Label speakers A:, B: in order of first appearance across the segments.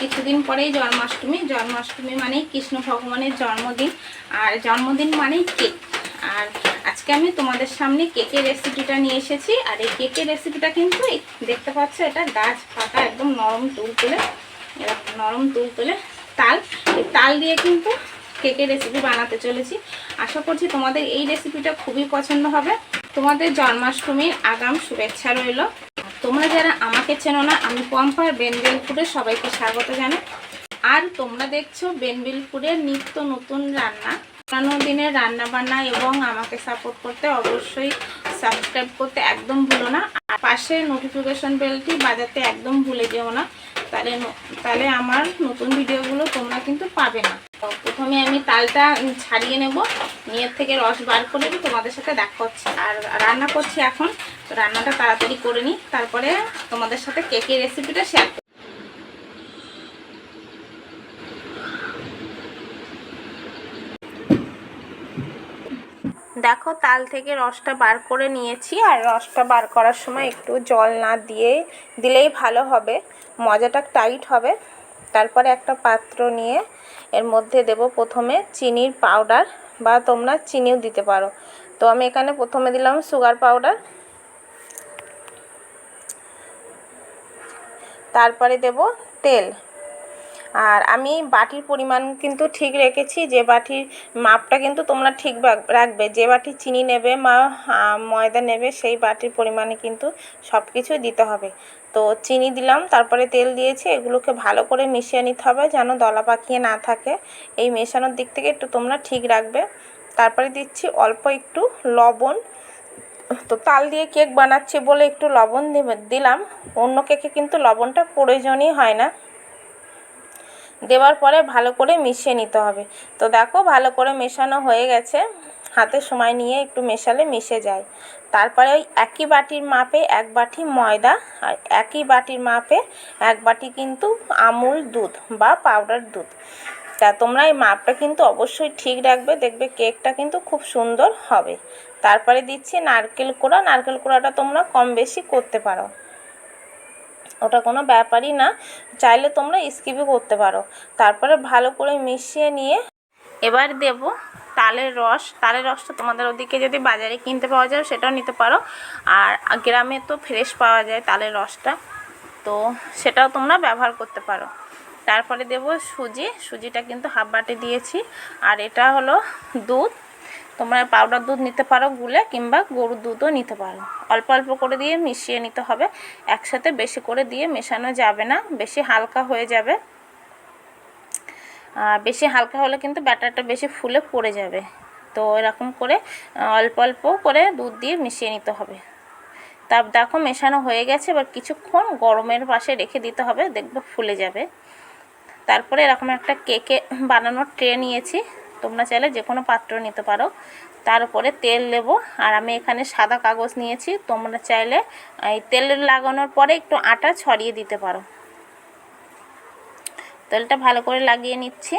A: কিছুদিন পরেই জন্মাষ্টমী। জন্মাষ্টমী মানেই কৃষ্ণ ভগবানের জন্মদিন, আর জন্মদিন মানেই কেক। আর আজকে আমি তোমাদের সামনে কেকের রেসিপিটা নিয়ে এসেছি। আর এই কেকের রেসিপিটা কিন্তু দেখতে পাচ্ছ, এটা গাছ পাকা একদম নরম তুলতুলে, এরকম নরম তুলতুলে তাল, এই তাল দিয়ে কিন্তু কেকের রেসিপি বানাতে চলেছি। আশা করছি তোমাদের এই রেসিপিটা খুবই পছন্দ হবে। তোমাদের জন্মাষ্টমীর আগাম শুভেচ্ছা রইল। তোমরা যারা আমাকে চেনো না, আমি পম্পার বেনবিলপুরে সবাইকে স্বাগত জানাই। আর তোমরা দেখছো বেনবিলপুরের নিত্য নতুন রান্না, পুরানো দিনের রান্না বান্না, এবং আমাকে সাপোর্ট করতে অবশ্যই সাবস্ক্রাইব করতে একদম ভুলো না। আর পাশে নোটিফিকেশন বেলটি বাজাতে একদম ভুলে যেও না, তাহলে আমার নতুন ভিডিওগুলো তোমরা কিন্তু পাবে না। তো প্রথমে আমি তালটা ছাড়িয়ে নেব, নিয়ের থেকে রস বার করে তোমাদের সাথে দেখা হচ্ছে। আর রান্না করছি এখন, তো রান্নাটা তাড়াতাড়ি করে নিই, তারপরে তোমাদের সাথে কেকের রেসিপিটা শেয়ার করব। দেখো, তাল থেকে রসটা বার করে নিয়েছি। আর রসটা বার করার সময় একটু জল না দিলেই ভালো হবে, মজাটা টাইট হবে। তারপরে একটা পাত্র নিয়ে এর মধ্যে দেব প্রথমে চিনির পাউডার, বা তোমরা চিনিও দিতে পারো। তো আমি এখানে প্রথমে দিলাম সুগার পাউডার, তারপরে দেব তেল। আর আমি বাটির পরিমাণ কিন্তু ঠিক রেখেছি, যে বাটির মাপটা কিন্তু তোমরা ঠিক রাখবে। যে বাটি চিনি নেবে বা ময়দা নেবে, সেই বাটির পরিমাণে কিন্তু সব কিছুই দিতে হবে। তো চিনি দিলাম, তারপরে তেল দিয়েছি। এগুলোকে ভালো করে মিশিয়ে নিতে হবে, যেন দলা পাকিয়ে না থাকে। এই মেশানোর দিক থেকে একটু তোমরা ঠিক রাখবে। তারপরে দিচ্ছি অল্প একটু লবণ। তো তাল দিয়ে কেক বানাচ্ছি বলে একটু লবণ দিলাম, অন্য কেকে কিন্তু লবণটা প্রয়োজনই হয় না। দেওয়ার পরে ভালো করে মিশিয়ে নিতে হবে। তো দেখো, ভালো করে মেশানো হয়ে গেছে। হাতে সময় নিয়ে একটু মেশালে মিশে যায়। তারপরে ওই একই বাটির মাপে 1 বাটি ময়দা, আর একই বাটির মাপে 1 বাটি কিন্তু আমুল দুধ বা পাউডার দুধ। তা তোমরা এই মাপটা কিন্তু অবশ্যই ঠিক রাখবে, দেখবে কেকটা কিন্তু খুব সুন্দর হবে। তারপরে দিচ্ছি নারকেল কোড়া। নারকেল কোড়াটা তোমরা কম বেশি করতে পারো, ওটা কোনো ব্যাপারই না, চাইলে তোমরা স্কিপও করতে পারো। তারপরে ভালো করে মিশিয়ে নিয়ে এবার দেব তালের রস। তালের রসটা তোমাদের ওদিকে যদি বাজারে কিনতে পাওয়া যায় সেটাও নিতে পারো, আর গ্রামে তো ফ্রেশ পাওয়া যায় তালের রসটা, তো সেটাও তোমরা ব্যবহার করতে পারো। তারপরে দেব সুজি। সুজিটা কিন্তু হাফ বাটি দিয়েছি। আর এটা হলো দুধ, তোমরা পাউডার দুধ নিতে পারো গুলে, কিংবা গরুর দুধও নিতে পারো। অল্প অল্প করে দিয়ে মিশিয়ে নিতে হবে, একসাথে বেশি করে দিয়ে মেশানো যাবে না, বেশি হালকা হয়ে যাবে। বেশি হালকা হলে কিন্তু ব্যাটারটা বেশি ফুলে পড়ে যাবে। তো এরকম করে অল্প অল্প করে দুধ দিয়ে মিশিয়ে নিতে হবে। তার দেখো মেশানো হয়ে গেছে, এবার কিছুক্ষণ গরমের পাশে রেখে দিতে হবে, দেখবে ফুলে যাবে। তারপরে এরকম একটা কেকে বানানোর ট্রে নিয়েছি, তোমরা চাইলে যে কোনো পাত্র নিতে পারো। তার উপরে তেল দেব। আর আমি এখানে সাদা কাগজ নিয়েছি, তোমরা চাইলে এই তেল লাগানোর পরে একটু আটা ছড়িয়ে দিতে পারো। তেলটা ভালো করে লাগিয়ে নিচ্ছি।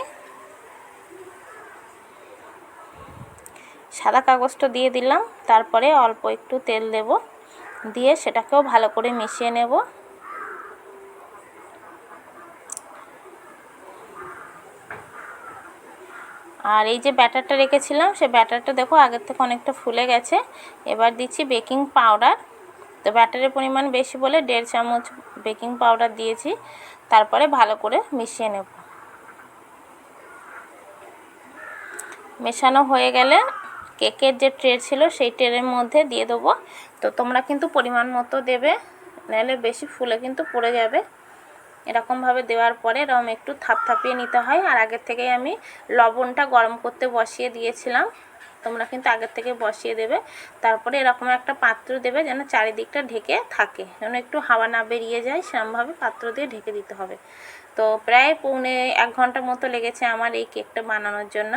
A: সাদা কাগজটা দিয়ে দিলাম, তারপরে অল্প একটু তেল দেব, দিয়ে সেটাকেও ভালো করে মিশিয়ে নেব। আর এই যে ব্যাটারটা রেখেছিলাম, সে ব্যাটারটা দেখো আগের থেকে অনেকটা ফুলে গেছে। এবার দিচ্ছি বেকিং পাউডার। তো ব্যাটারের পরিমাণ বেশি বলে 1.5 চামচ বেকিং পাউডার দিয়েছি। তারপরে ভালো করে মিশিয়ে নেব। মেশানো হয়ে গেলে কেকের যে ট্রে ছিল সেই ট্রের মধ্যে দিয়ে দেবো। তো তোমরা কিন্তু পরিমাণ মতো দেবে, নাহলে বেশি ফুলে কিন্তু পড়ে যাবে। এরকমভাবে দেওয়ার পরে এরকম একটু থাপথাপিয়ে নিতে হয়। আর আগের থেকেই আমি লবণটা গরম করতে বসিয়ে দিয়েছিলাম, তোমরা কিন্তু আগের থেকে বসিয়ে দেবে। তারপরে এরকম একটা পাত্র দেবে, যেন চারিদিকটা ঢেকে থাকে, যেন একটু হাওয়া না বেরিয়ে যায়, সেরকমভাবে পাত্র দিয়ে ঢেকে দিতে হবে। তো প্রায় পৌনে 1 ঘন্টা মতো লেগেছে আমার এই কেকটা বানানোর জন্য।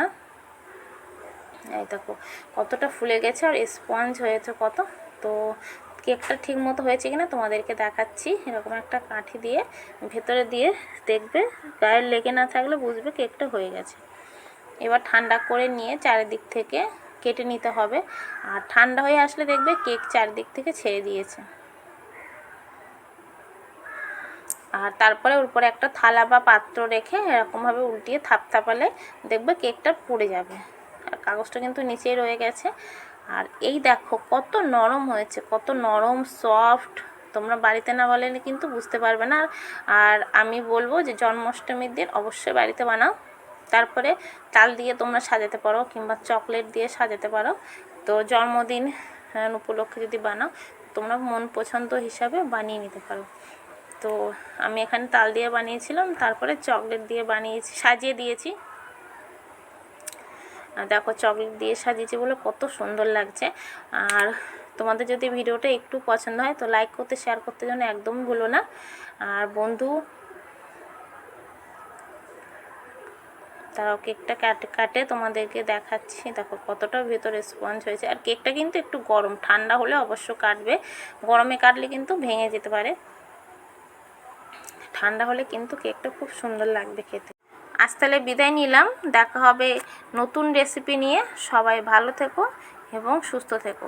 A: এই দেখো কতটা ফুলে গেছে আর স্পঞ্জ হয়েছে কত। তো কেকটা ঠিক মতো হয়েছে কিনা তোমাদেরকে দেখাচ্ছি। এরকম একটা কাঠি দিয়ে ভেতরে দিয়ে দেখবে, গায়ে লেগে না থাকলে বুঝবে কেকটা হয়ে গেছে। এবার ঠান্ডা করে নিয়ে চারিদিক থেকে কেটে নিতে হবে। আর ঠান্ডা হয়ে আসলে দেখবে কেক চারিদিক থেকে ছেড়ে দিয়েছে। আর তারপরে ওর উপরে একটা থালা বা পাত্র রেখে এরকমভাবে উল্টিয়ে থাপথাপালে দেখবে কেকটা পড়ে যাবে। আর কাগজটা কিন্তু নিচেই রয়ে গেছে। আর এই দেখো কত নরম হয়েছে, কত নরম সফট, তোমরা বাড়িতে না বানালে কিন্তু বুঝতে পারবে না। আর আমি বলবো যে জন্মাষ্টমীর দিন অবশ্যই বাড়িতে বানাও। তারপরে তাল দিয়ে তোমরা সাজাতে পারো কিংবা চকলেট দিয়ে সাজাতে পারো। তো জন্মদিন উপলক্ষে যদি বানাও তোমরা মন পছন্দ হিসাবে বানিয়ে নিতে পারো। তো আমি এখানে তাল দিয়ে বানিয়েছিলাম, তারপরে চকলেট দিয়ে বানিয়েছি, সাজিয়ে দিয়েছি। দেখো চকলেট দিয়ে সাজিয়েছি বলে কত সুন্দর লাগছে। আর তোমাদের যদি ভিডিওটা একটু পছন্দ হয় তো লাইক করতে, শেয়ার করতে যেন একদম ভুলো না। আর বন্ধু তারাও কেকটা কাটে তোমাদেরকে দেখাচ্ছি। দেখো কতটা ভেতরে স্পঞ্জ হয়েছে। আর কেকটা কিন্তু একটু গরম, ঠান্ডা হলে অবশ্য কাটবে, গরমে কাটলে কিন্তু ভেঙে যেতে পারে। ঠান্ডা হলে কিন্তু কেকটা খুব সুন্দর লাগবে খেতে। আজ তাহলে বিদায় নিলাম, দেখা হবে নতুন রেসিপি নিয়ে। সবাই ভালো থেকো এবং সুস্থ থেকো।